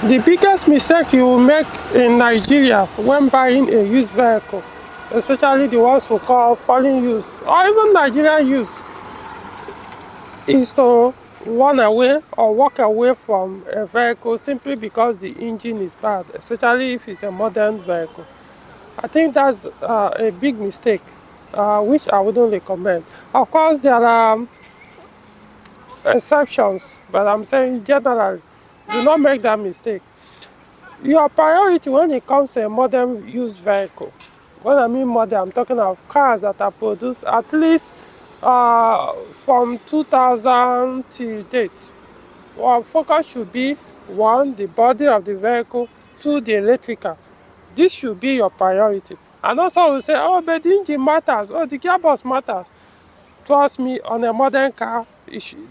The biggest mistake you will make in Nigeria when buying a used vehicle, especially the ones we call foreign use or even Nigerian use, is to run away or walk away from a vehicle simply because the engine is bad, especially if it's a modern vehicle. I think that's a big mistake, which I wouldn't recommend. Of course, there are exceptions, but I'm saying generally, do not make that mistake. Your priority when it comes to a modern used vehicle, when I mean modern, I'm talking of cars that are produced at least from 2000 till date. Our focus should be one, the body of the vehicle, two, the electrical. This should be your priority. And also we say, oh, but the engine matters, oh, the gearbox matters. Trust me, on a modern car,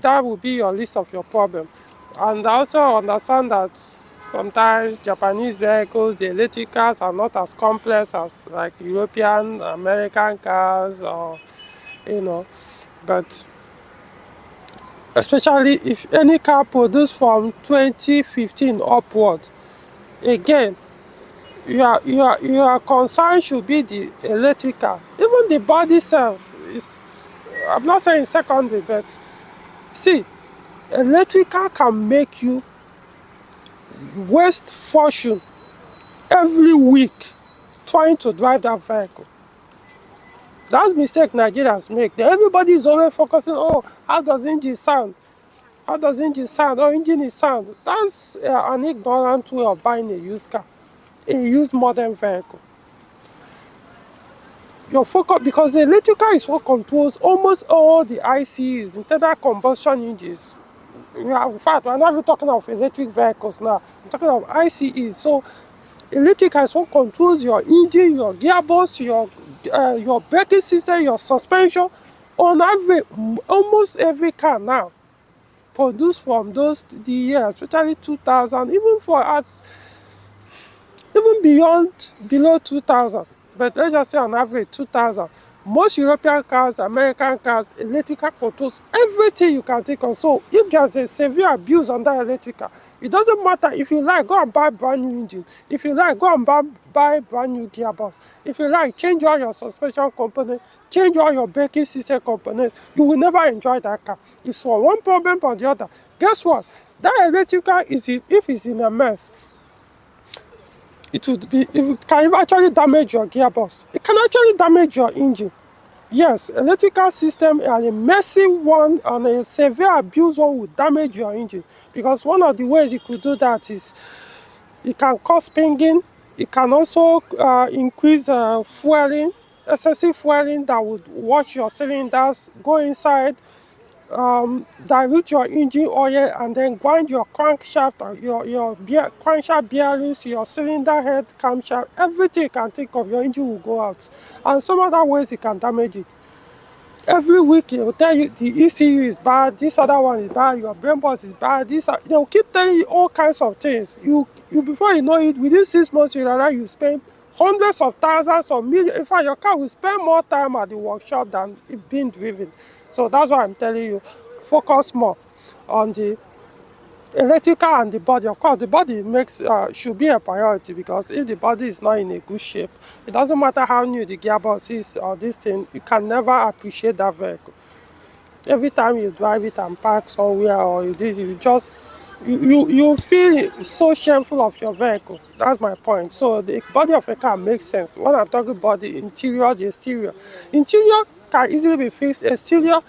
that will be your list of your problem. And I also understand that sometimes Japanese vehicles, the electric cars are not as complex as like European, American cars, or you know. But especially if any car produced from 2015 upward, again, your concern should be the electrical. Even the body itself is, I'm not saying secondary, but see, electrical can make you waste fortune every week trying to drive that vehicle. That's mistake Nigerians make. Everybody is always focusing, oh, how does engine sound? How does engine sound? Oh, engine is sound. That's an ignorant way of buying a used car, a used modern vehicle. Your focus, because the electrical is what controls almost all the ICEs, internal combustion engines. In fact, we're not even talking of electric vehicles now. I'm talking of ICEs. So electrical is what controls your engine, your gearbox, your braking system, your suspension. On average, almost every car now produced from the years, especially 2000, even for at even beyond below 2000. But let's just say on average 2000. Most European cars, American cars, electrical controls everything you can think of. So if there's a severe abuse on that electrical, it doesn't matter. If you like, go and buy brand new engine. If you like, go and buy brand new gearbox. If you like, change all your suspension components, change all your braking system components. You will never enjoy that car. It's for one problem or the other. Guess what? That electrical if it's in a mess, it can actually damage your gearbox. It can actually damage your engine. Yes, electrical system and a messy one and a severe abuse one will damage your engine, because one of the ways it could do that is it can cause pinging. It can also increase fueling, excessive fueling that would wash your cylinders, go inside, dilute your engine oil, and then grind your crankshaft, crankshaft bearings, your cylinder head, camshaft, everything you can think of, your engine will go out. And some other ways it can damage it. Every week they will tell you the ECU is bad, this other one is bad, your brain box is bad, they will keep telling you all kinds of things. You before you know it, within 6 months you realize you spend hundreds of thousands or millions. In fact, your car will spend more time at the workshop than it being driven. So that's why I'm telling you, focus more on the electrical and the body. Of course, the body should be a priority, because if the body is not in a good shape, it doesn't matter how new the gearbox is or this thing, you can never appreciate that vehicle. Every time you drive it and park somewhere or this, you feel so shameful of your vehicle. That's my point. So the body of a car makes sense. When I'm talking about the interior, the exterior. Interior can easily be fixed. Exterior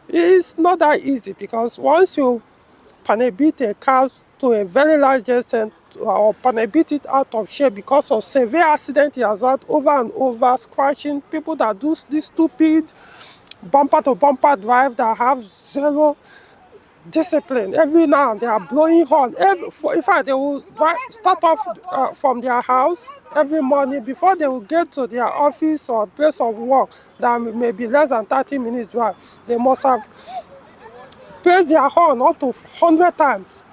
is not that easy, because once you panabit a car to a very large extent, or panabit it out of shape because of severe accident it has had over and over, scratching, people that do this stupid bumper to bumper drive that have zero discipline. Every now they are blowing horn. In fact, they will start off from their house every morning. Before they will get to their office or place of work, that may be less than 30 minutes drive, they must have pressed their horn up to 100 times.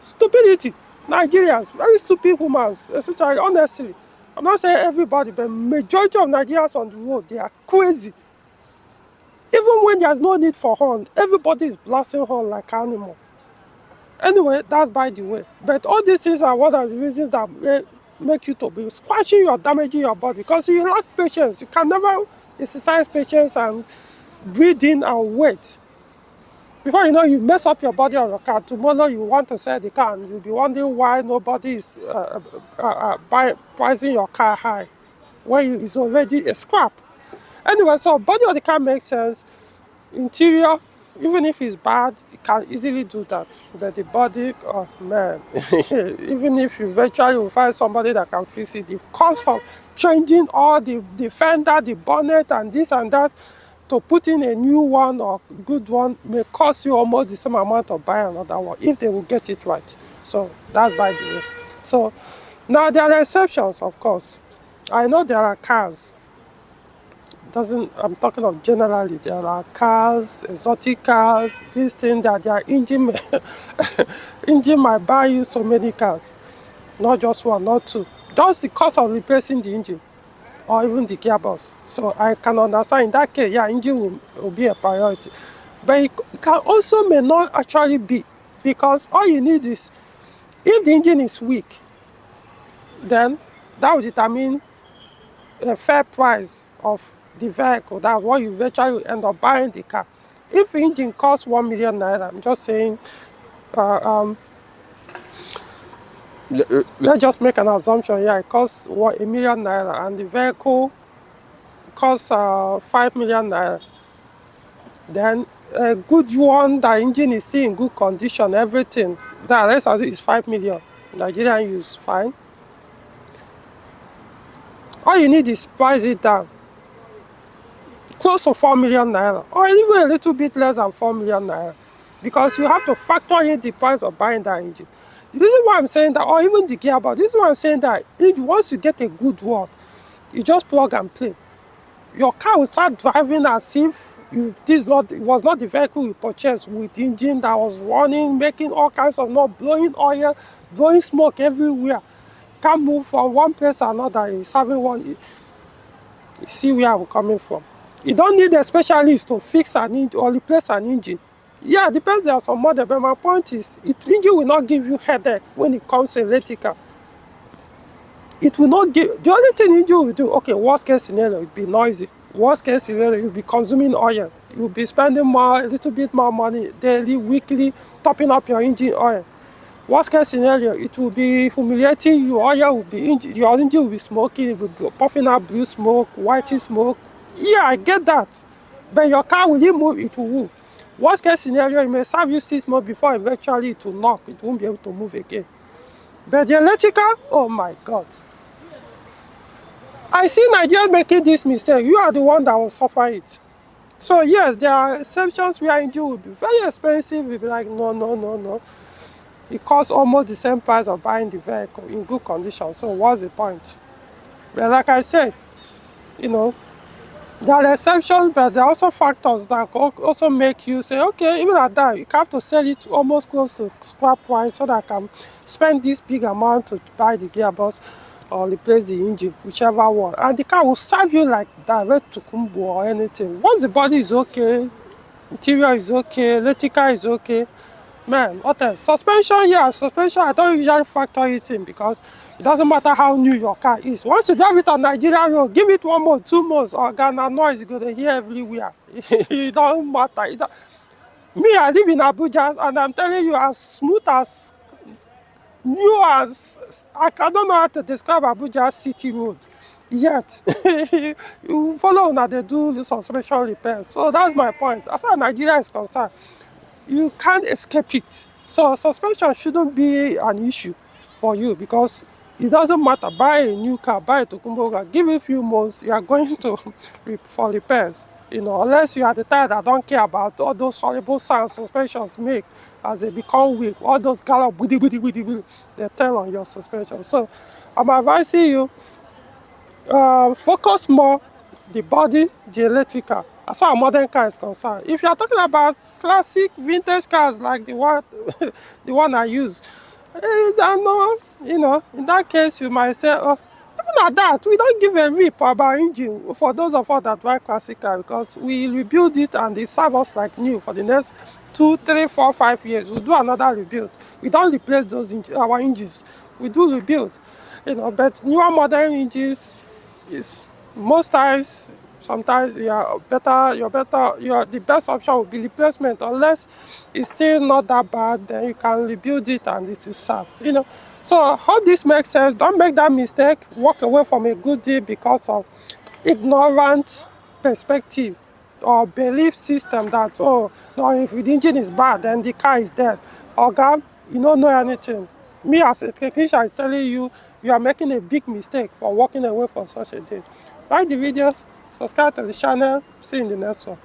Stupidity. Nigerians, very stupid humans, especially, honestly. I'm not saying everybody, but majority of Nigerians on the road, they are crazy. Even when there's no need for horn, everybody is blasting horn like animal. Anyway, that's by the way. But all these things are one of the reasons that make you to be squashing or damaging your body because you lack patience. You can never exercise patience and breathe in and wait. Before you know, you mess up your body on your car. Tomorrow you want to sell the car and you'll be wondering why nobody is pricing your car high when it's already a scrap. Anyway, so body of the car makes sense. Interior, even if it's bad, it can easily do that. But the body, oh man, even if you eventually will find somebody that can fix it, the cost for changing all the fender, the bonnet, and this and that to put in a new one or good one may cost you almost the same amount of buy another one if they will get it right. So that's by the way. So now there are exceptions, of course. I know there are cars doesn't I'm talking of generally there are cars, exotic cars, this thing that their engine engine might buy you so many cars, not just one, not two. Just the cost of replacing the engine or even the gearbox. So I can understand in that case, yeah, engine will be a priority. But it can also may not actually be because all you need is if the engine is weak, then that will determine a fair price of the vehicle. That's what you eventually end up buying the car. If the engine costs 1 million naira, I'm just saying, let's just make an assumption here. It costs 1 million naira and the vehicle costs 5 million naira. Then a good one, the engine is still in good condition, everything. The rest of it is 5 million. Nigerian use, fine. All you need is price it down. Close to 4 million naira, or even a little bit less than 4 million naira, because you have to factor in the price of buying that engine. This is why I'm saying that, or even the gearbox. This is why I'm saying that once you get a good one, you just plug and play. Your car will start driving as if it was not the vehicle you purchased with engine that was running, making all kinds of noise, blowing oil, blowing smoke everywhere. Can't move from one place to another. It's having one. You see where I'm coming from. You don't need a specialist to fix an engine or replace an engine. Yeah, depends there are some model, but my point is, engine will not give you headache when it comes to electrical. It will not give, the only thing engine will do, okay, worst case scenario, it will be noisy. Worst case scenario, you'll be consuming oil. You'll be spending a little bit more money daily, weekly, topping up your engine oil. Worst case scenario, it will be humiliating. Your oil will be, your engine will be smoking, it will be puffing out blue smoke, whitey smoke. Yeah, I get that. But your car, will it move? It will move. Worst case scenario, it may serve you 6 months before eventually it will knock. It won't be able to move again. But the electrical, oh my God. I see Nigerians making this mistake. You are the one that will suffer it. So yes, there are exceptions where engine will be very expensive. You'll be like, no, no, no, no. It costs almost the same price of buying the vehicle in good condition. So what's the point? But like I said, you know, there are exceptions, but there are also factors that also make you say, okay, even at that, you have to sell it almost close to scrap price so that I can spend this big amount to buy the gearbox or replace the engine, whichever one. And the car will serve you like direct to Kumbu or anything. Once the body is okay, interior is okay, electrical is okay, man, what else? Suspension, yeah, suspension, I don't usually factor it in because it doesn't matter how new your car is. Once you drive it on Nigeria road, give it 1 month, 2 months, or Ghana noise, you're going to hear everywhere. It don't matter. Me, I live in Abuja, and I'm telling you, as smooth as new as, I don't know how to describe Abuja city road yet. You follow now, they do the suspension repairs. So that's my point. As far as Nigeria is concerned, you can't escape it. So suspension shouldn't be an issue for you because it doesn't matter. Buy a new car, buy a Tokumbo car, give it a few months, you are going to for repairs. You know, unless you are the type that don't care about all those horrible sounds suspensions make as they become weak, all those gallop they tell on your suspension. So I'm advising you, focus more the body, the electrical, as far as modern car is concerned. If you are talking about classic vintage cars like the one the one I use, I know, you know, in that case you might say, oh, even at that, we don't give a rip about engine for those of us that drive classic car, because we rebuild it and it serve us like new for the next 2, 3, 4, 5 years. We'll do another rebuild. We don't replace those our engines. We do rebuild, but newer modern engines is most times, sometimes the best option would be replacement, unless it's still not that bad, then you can rebuild it and it will serve. So I hope this makes sense. Don't make that mistake, walk away from a good deal because of ignorant perspective or belief system that, oh no, if the engine is bad then the car is dead. Oga, you don't know anything. Me as a technician is telling you, you are making a big mistake for walking away from such a deal. Like the videos, subscribe to the channel, see you in the next one.